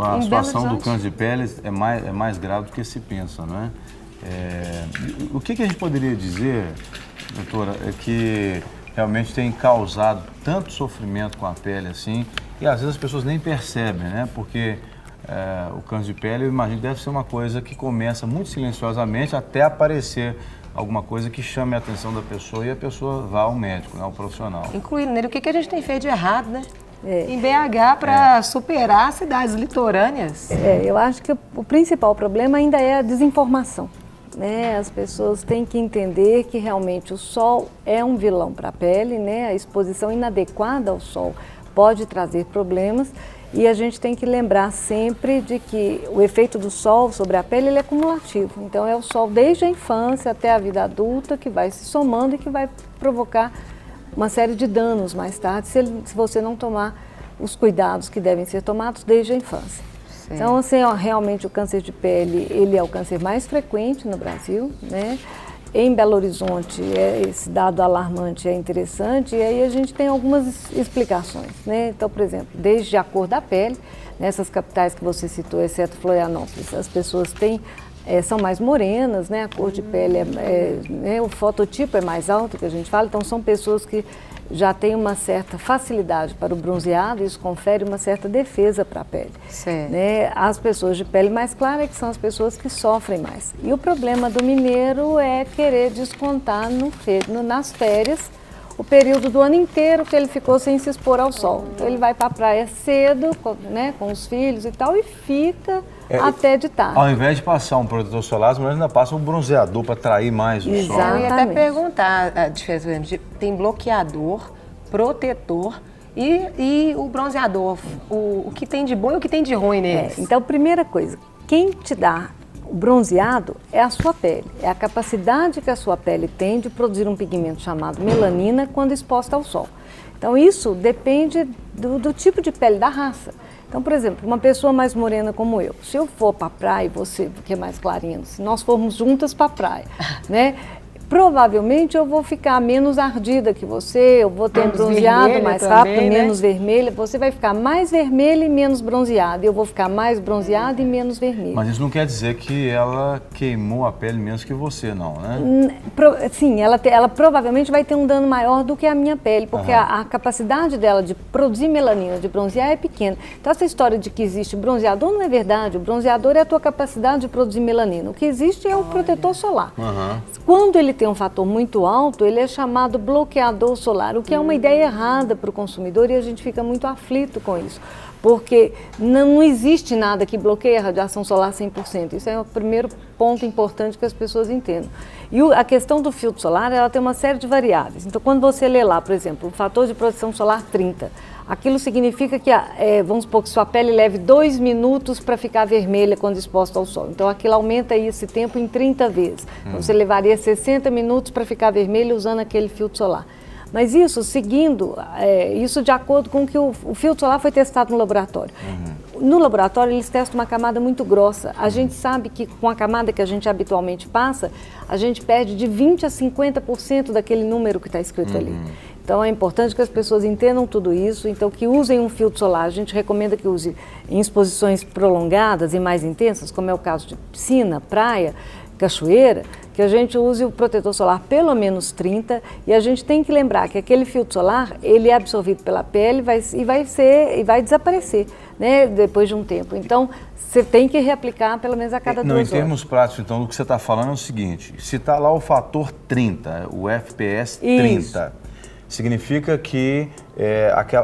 A situação do câncer de pele é mais grave do que se pensa, não é? O que a gente poderia dizer, doutora, é que realmente tem causado tanto sofrimento com a pele assim, e às vezes as pessoas nem percebem, né? Porque o câncer de pele, eu imagino, deve ser uma coisa que começa muito silenciosamente até aparecer alguma coisa que chame a atenção da pessoa e a pessoa vá ao médico, né, ao profissional. Incluindo nele, o que a gente tem feito de errado, né? Em BH para superar as cidades litorâneas. Eu acho que o principal problema ainda é a desinformação, né? As pessoas têm que entender que realmente o sol é um vilão para a pele, né? A exposição inadequada ao sol pode trazer problemas e a gente tem que lembrar sempre de que o efeito do sol sobre a pele ele é cumulativo. Então é o sol desde a infância até a vida adulta que vai se somando e que vai provocar uma série de danos mais tarde se você não tomar os cuidados que devem ser tomados desde a infância. Certo. Então, assim, realmente o câncer de pele, ele é o câncer mais frequente no Brasil, né? Em Belo Horizonte, esse dado alarmante é interessante e aí a gente tem algumas explicações, né? Então, por exemplo, desde a cor da pele, nessas capitais que você citou, exceto Florianópolis, as pessoas são mais morenas, né? A cor de pele, o fototipo é mais alto, que a gente fala, então são pessoas que já têm uma certa facilidade para o bronzeado, isso confere uma certa defesa para a pele. Né? As pessoas de pele mais clara que são as pessoas que sofrem mais. E o problema do mineiro é querer descontar nas férias o período do ano inteiro que ele ficou sem se expor ao sol. Então ele vai para a praia cedo, né, com os filhos e tal, e fica até de tarde. Ao invés de passar um protetor solar, as mulheres ainda passam um bronzeador para atrair mais o sol. Eu ia até perguntar a diferença. Tem bloqueador, protetor e o bronzeador. O que tem de bom e o que tem de ruim neles. Então, primeira coisa, quem te dá o bronzeado é a sua pele, é a capacidade que a sua pele tem de produzir um pigmento chamado melanina quando exposta ao sol. Então isso depende do tipo de pele, da raça. Então, por exemplo, uma pessoa mais morena como eu, se eu for para a praia e você, que é mais clarinho, se nós formos juntas para a praia, né? Provavelmente eu vou ficar menos ardida que você, eu vou ter um bronzeado mais rápido, também, menos vermelha. Você vai ficar mais vermelha e menos bronzeada. Eu vou ficar mais bronzeada e menos vermelha. Mas isso não quer dizer que ela queimou a pele menos que você, não, né? Sim, ela provavelmente vai ter um dano maior do que a minha pele, porque a capacidade dela de produzir melanina, de bronzear é pequena. Então essa história de que existe bronzeador não é verdade. O bronzeador é a tua capacidade de produzir melanina. O que existe é o protetor solar. Quando ele tem um fator muito alto, ele é chamado bloqueador solar, o que é uma ideia errada para o consumidor e a gente fica muito aflito com isso, porque não existe nada que bloqueie a radiação solar 100%. Isso é o primeiro ponto importante que as pessoas entendam. E a questão do filtro solar, ela tem uma série de variáveis. Então, quando você lê lá, por exemplo, o fator de proteção solar 30, aquilo significa que, vamos supor que sua pele leve 2 minutos para ficar vermelha quando exposta ao sol. Então, aquilo aumenta esse tempo em 30 vezes. Então, você levaria 60 minutos para ficar vermelha usando aquele filtro solar. Mas isso, seguindo, isso de acordo com que o filtro solar foi testado no laboratório. No laboratório, eles testam uma camada muito grossa. A gente sabe que com a camada que a gente habitualmente passa, a gente perde de 20% a 50% daquele número que está escrito ali. Então é importante que as pessoas entendam tudo isso, então que usem um filtro solar. A gente recomenda que use em exposições prolongadas e mais intensas, como é o caso de piscina, praia, cachoeira, que a gente use o protetor solar pelo menos 30 e a gente tem que lembrar que aquele filtro solar, ele é absorvido pela pele e vai desaparecer, né, depois de um tempo. Então, você tem que reaplicar pelo menos a cada 2 horas. Em termos práticos, então, o que você está falando é o seguinte, se está lá o fator 30, o FPS 30, significa que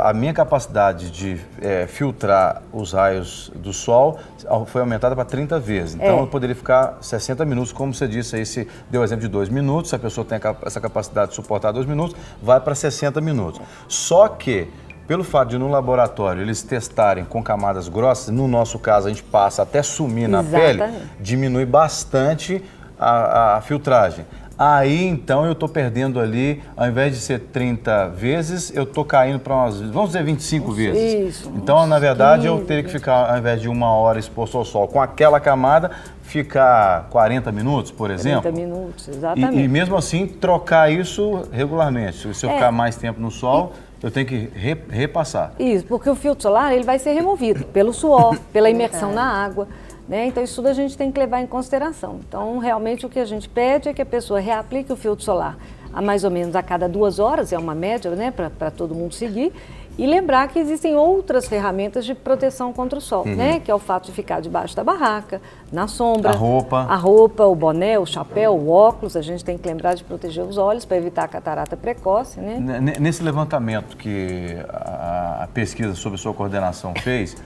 a minha capacidade de filtrar os raios do sol foi aumentada para 30 vezes. Então eu poderia ficar 60 minutos, como você disse aí, se deu o exemplo de 2 minutos, se a pessoa tem essa capacidade de suportar 2 minutos, vai para 60 minutos. Só que, pelo fato de no laboratório eles testarem com camadas grossas, no nosso caso a gente passa até sumir na pele, diminui bastante a filtragem. Aí, então, eu estou perdendo ali, ao invés de ser 30 vezes, eu estou caindo para umas, vamos dizer, 25 vezes. Isso. Então, na verdade, eu teria que ficar, ao invés de 1 hora exposto ao sol com aquela camada, ficar 40 minutos, por exemplo. 40 minutos, exatamente. E mesmo assim, trocar isso regularmente. Se eu ficar mais tempo no sol, eu tenho que repassar. Isso, porque o filtro solar ele vai ser removido pelo suor, pela imersão na água, né? Então isso tudo a gente tem que levar em consideração. Então realmente o que a gente pede é que a pessoa reaplique o filtro solar a mais ou menos a cada 2 horas, é uma média, né, para todo mundo seguir. E lembrar que existem outras ferramentas de proteção contra o sol, né? Que é o fato de ficar debaixo da barraca, na sombra. A roupa, o boné, o chapéu, o óculos. A gente tem que lembrar de proteger os olhos para evitar a catarata precoce, né? Nesse levantamento que a pesquisa sobre sua coordenação fez,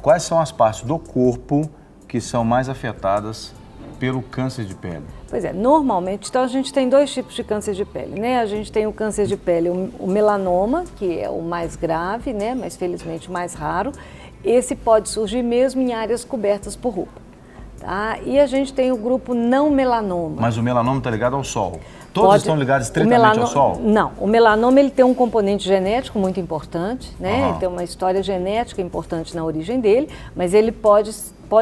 quais são as partes do corpo que são mais afetadas pelo câncer de pele? Pois é, normalmente, então a gente tem 2 tipos de câncer de pele, né? A gente tem o câncer de pele, o melanoma, que é o mais grave, né? Mas felizmente o mais raro. Esse pode surgir mesmo em áreas cobertas por roupa, tá? E a gente tem o grupo não melanoma. Mas o melanoma está ligado ao sol? Todos estão ligados estritamente ao sol? Não, o melanoma ele tem um componente genético muito importante, né? Ele tem uma história genética importante na origem dele, mas ele pode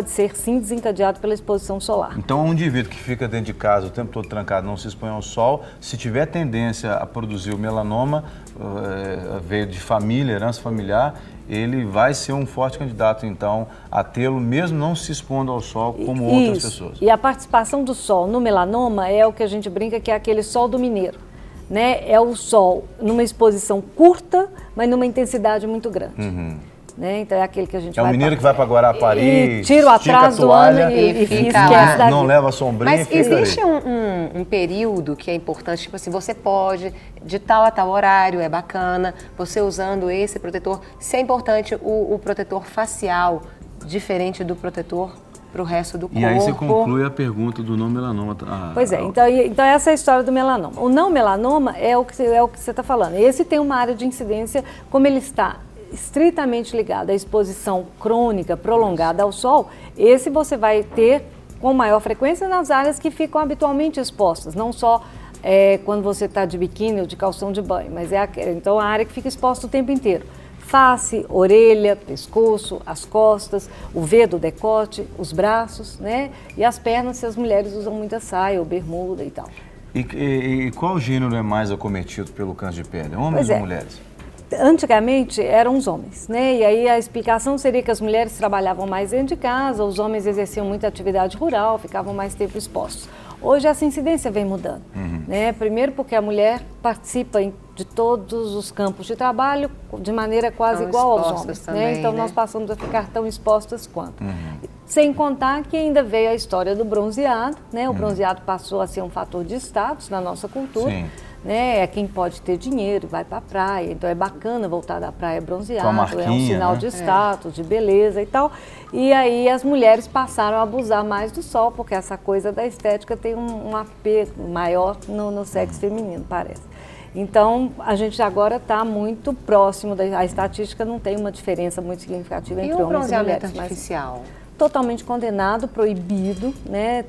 ser sim desencadeado pela exposição solar. Então um indivíduo que fica dentro de casa o tempo todo trancado, não se expõe ao sol, se tiver tendência a produzir o melanoma, veio de família, herança familiar, ele vai ser um forte candidato então a tê-lo mesmo não se expondo ao sol como outras pessoas. E a participação do sol no melanoma é o que a gente brinca que é aquele sol do mineiro, né? É o sol numa exposição curta, mas numa intensidade muito grande. Né? Então é aquele que a gente vai... É o mineiro que vai para Guarapari, e tira o atraso do ano e esquece da não leva a sombrinha. Mas existe um período que é importante, tipo assim, você pode, de tal a tal horário, é bacana, você usando esse protetor, se é importante o protetor facial, diferente do protetor para o resto do corpo. E aí você conclui a pergunta do não melanoma. Pois é, então essa é a história do melanoma. O não melanoma é o que você está falando. Esse tem uma área de incidência, como ele está estritamente ligado à exposição crônica prolongada ao sol, esse você vai ter com maior frequência nas áreas que ficam habitualmente expostas, não só quando você está de biquíni ou de calção de banho, mas então a área que fica exposta o tempo inteiro. Face, orelha, pescoço, as costas, o V do decote, os braços, né? E as pernas, se as mulheres usam muita saia ou bermuda e tal. E qual gênero é mais acometido pelo câncer de pele, homens ou mulheres? Antigamente eram os homens, né? E aí a explicação seria que as mulheres trabalhavam mais dentro de casa, os homens exerciam muita atividade rural, ficavam mais tempo expostos. Hoje essa incidência vem mudando, né? Primeiro porque a mulher participa de todos os campos de trabalho de maneira quase igual aos homens, também, né? Então nós passamos a ficar tão expostas quanto. Sem contar que ainda veio a história do bronzeado, né? O bronzeado passou a ser um fator de status na nossa cultura. Sim. Né? É quem pode ter dinheiro e vai para a praia, então é bacana voltar da praia bronzeado, é um sinal de status, de beleza e tal. E aí as mulheres passaram a abusar mais do sol, porque essa coisa da estética tem um apego maior no sexo feminino, parece. Então, a gente agora está muito próximo, a estatística não tem uma diferença muito significativa entre homens e mulheres. E o bronzeamento artificial? Totalmente condenado, proibido, né?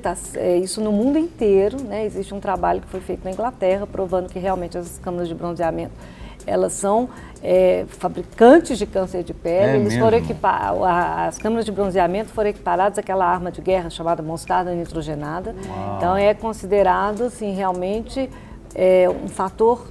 Isso no mundo inteiro, né? Existe um trabalho que foi feito na Inglaterra provando que realmente essas câmaras de bronzeamento elas são fabricantes de câncer de pele. Eles foram as câmaras de bronzeamento foram equiparadas àquela arma de guerra chamada mostarda nitrogenada. Uau. Então é considerado assim realmente um fator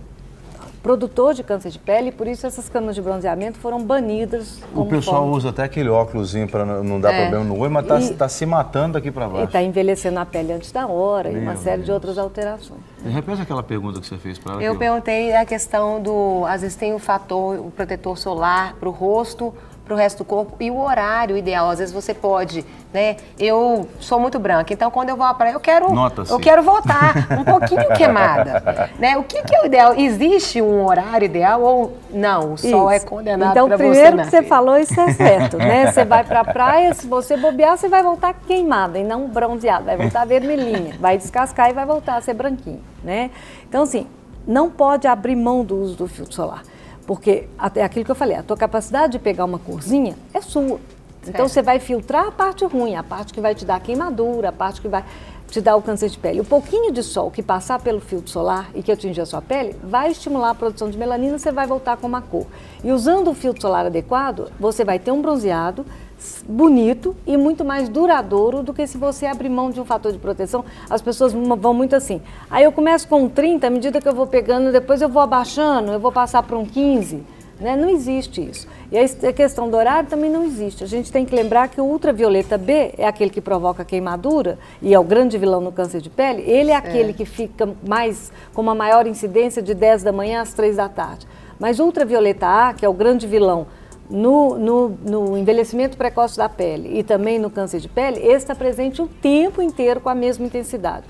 produtor de câncer de pele, e por isso essas câmaras de bronzeamento foram banidas. O pessoal usa até aquele óculosinho para não dar problema no olho, mas está se matando daqui para baixo. E está envelhecendo a pele antes da hora e uma série de outras alterações. Repete aquela pergunta que você fez para ela. Eu perguntei a questão às vezes tem o protetor solar para o rosto, para o resto do corpo e o horário ideal. Às vezes você pode, né? Eu sou muito branca, então quando eu vou à praia eu quero voltar um pouquinho queimada, né? O que é o ideal? Existe um horário ideal ou não? O sol é condenado para você. Então, primeiro que você falou, isso é certo, né? Você vai para a praia, se você bobear, você vai voltar queimada e não bronzeada, vai voltar vermelhinha, vai descascar e vai voltar a ser branquinho, né? Então, assim, não pode abrir mão do uso do filtro solar. Porque até aquilo que eu falei, a tua capacidade de pegar uma corzinha é sua. Então você vai filtrar a parte ruim, a parte que vai te dar queimadura, a parte que vai... te dá o câncer de pele. O pouquinho de sol que passar pelo filtro solar e que atingir a sua pele vai estimular a produção de melanina, você vai voltar com uma cor. E usando o filtro solar adequado, você vai ter um bronzeado bonito e muito mais duradouro do que se você abrir mão de um fator de proteção. As pessoas vão muito assim, aí eu começo com um 30, à medida que eu vou pegando, depois eu vou abaixando, eu vou passar para um 15, né? Não existe isso. E a questão do horário também não existe. A gente tem que lembrar que o ultravioleta B é aquele que provoca queimadura e é o grande vilão no câncer de pele. Ele é aquele que fica mais com uma maior incidência de 10 da manhã às 3 da tarde. Mas o ultravioleta A, que é o grande vilão no envelhecimento precoce da pele e também no câncer de pele, esse está presente o tempo inteiro com a mesma intensidade.